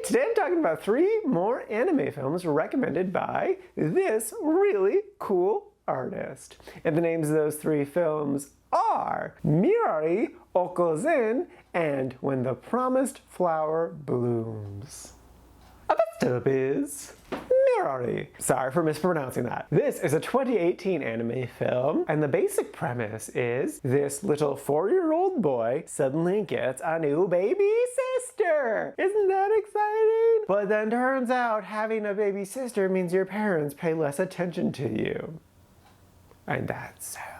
Today I'm talking about 3 more anime films recommended by this really cool artist. And the names of those 3 films are Mirai, Okko and When the Promised Flower Blooms. That's the biz. Mirai. Sorry for mispronouncing that. This is a 2018 anime film, and the basic premise is this little 4-year-old boy suddenly gets a new baby sister. Isn't that exciting? But then turns out having a baby sister means your parents pay less attention to you. And that's sad.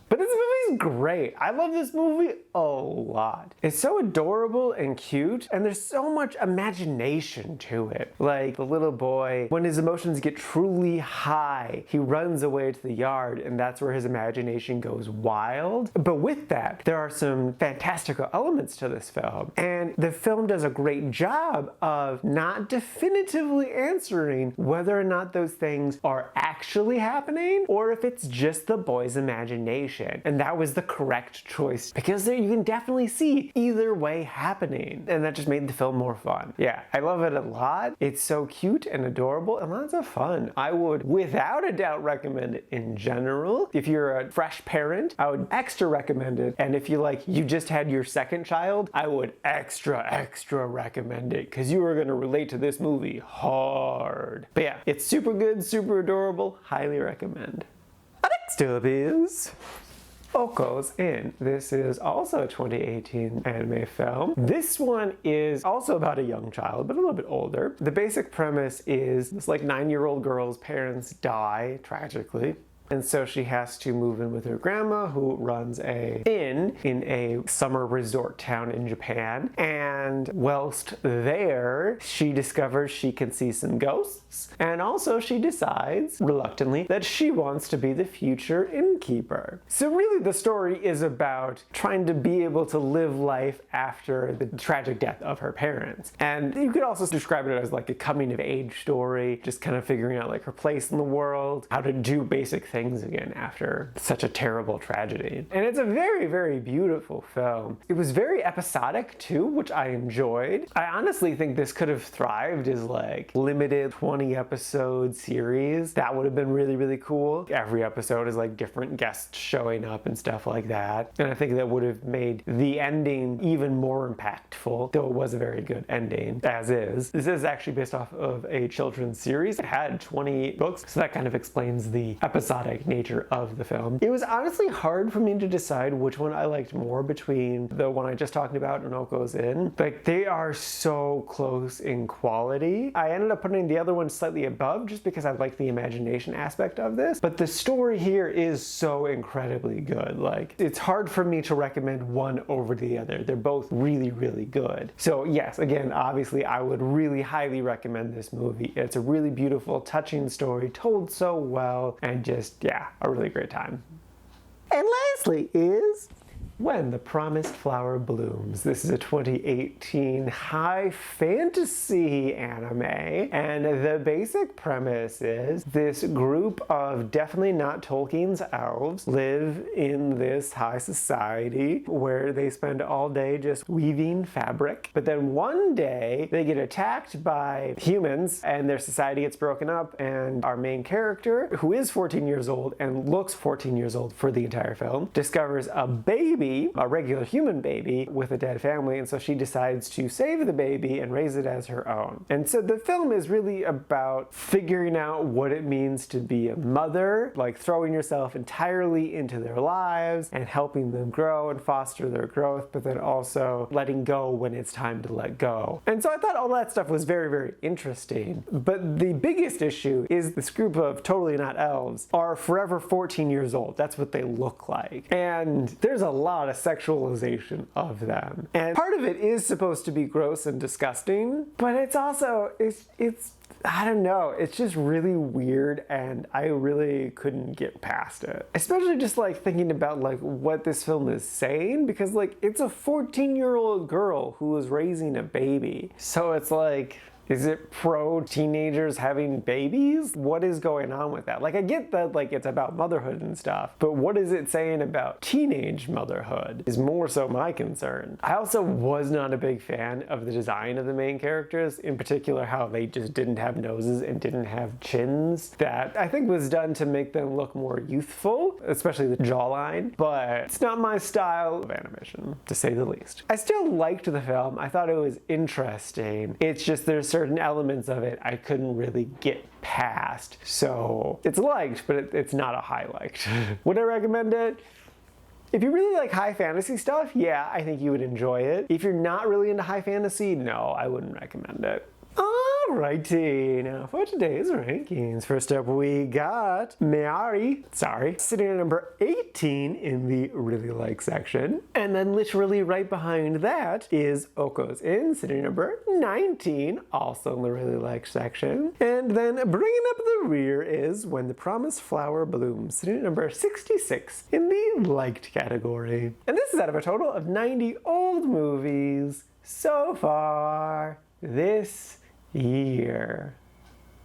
But this movie's great. I love this movie a lot. It's so adorable and cute, and there's so much imagination to it. Like the little boy, when his emotions get truly high, he runs away to the yard, and that's where his imagination goes wild. But with that, there are some fantastical elements to this film, and the film does a great job of not definitively answering whether or not those things are actually happening, or if it's just the boy's imagination. And that was the correct choice because you can definitely see either way happening, and that just made the film more fun. Yeah, I love it a lot. It's so cute and adorable and lots of fun. I would without a doubt recommend it in general. If you're a fresh parent, I would extra recommend it. And if you just had your second child, I would extra recommend it because you are going to relate to this movie hard. But yeah, it's super good, super adorable. Highly recommend. Next up is Okko's In. This is also a 2018 anime film. This one is also about a young child, but a little bit older. The basic premise is this 9-year-old girl's parents die tragically. And so she has to move in with her grandma, who runs an inn in a summer resort town in Japan. And whilst there, she discovers she can see some ghosts. And also she decides, reluctantly, that she wants to be the future innkeeper. So really the story is about trying to be able to live life after the tragic death of her parents. And you could also describe it as like a coming of age story, just kind of figuring out her place in the world, how to do basic things again after such a terrible tragedy. And it's a very, very beautiful film. It was very episodic too, which I enjoyed. I honestly think this could have thrived as limited 20 episode series. That would have been really, really cool. Every episode is different guests showing up and stuff like that. And I think that would have made the ending even more impactful, though it was a very good ending as is. This is actually based off of a children's series. It had 20 books, so that kind of explains the episodic nature of the film. It was honestly hard for me to decide which one I liked more between the one I just talked about and Okko's In. They are so close in quality. I ended up putting the other one slightly above just because I like the imagination aspect of this, but the story here is so incredibly good. It's hard for me to recommend one over the other. They're both really, really good. So yes, again, obviously I would really highly recommend this movie. It's a really beautiful, touching story told so well, and just yeah, a really great time. And lastly is When the Promised Flower Blooms. This is a 2018 high fantasy anime, and the basic premise is this group of definitely not Tolkien's elves live in this high society where they spend all day just weaving fabric. But then one day they get attacked by humans and their society gets broken up, and our main character, who is 14 years old and looks 14 years old for the entire film, discovers a baby, a regular human baby, with a dead family, and so she decides to save the baby and raise it as her own. And so the film is really about figuring out what it means to be a mother, throwing yourself entirely into their lives and helping them grow and foster their growth, but then also letting go when it's time to let go. And so I thought all that stuff was very, very interesting. But the biggest issue is this group of totally not elves are forever 14 years old. That's what they look like. And there's a lot of sexualization of them. And part of it is supposed to be gross and disgusting, but it's also, it's I don't know, it's just really weird, and I really couldn't get past it. Especially just thinking about what this film is saying, because it's a 14-year-old girl who is raising a baby. So it's Is it pro teenagers having babies? What is going on with that? Like, I get that, like, it's about motherhood and stuff, but what is it saying about teenage motherhood is more so my concern. I also was not a big fan of the design of the main characters, in particular how they just didn't have noses and didn't have chins. That I think was done to make them look more youthful, especially the jawline, but it's not my style of animation, to say the least. I still liked the film. I thought it was interesting. It's just there's certain elements of it I couldn't really get past. So it's liked, but it's not a high liked. Would I recommend it? If you really like high fantasy stuff, yeah, I think you would enjoy it. If you're not really into high fantasy, no, I wouldn't recommend it. Alrighty, now for today's rankings. First up we got Mirai, sitting at number 18 in the really like section. And then literally right behind that is Okko's Inn, sitting at number 19, also in the really like section. And then bringing up the rear is When the Promised Flower Blooms, sitting at number 66 in the liked category. And this is out of a total of 90 old movies so far this year.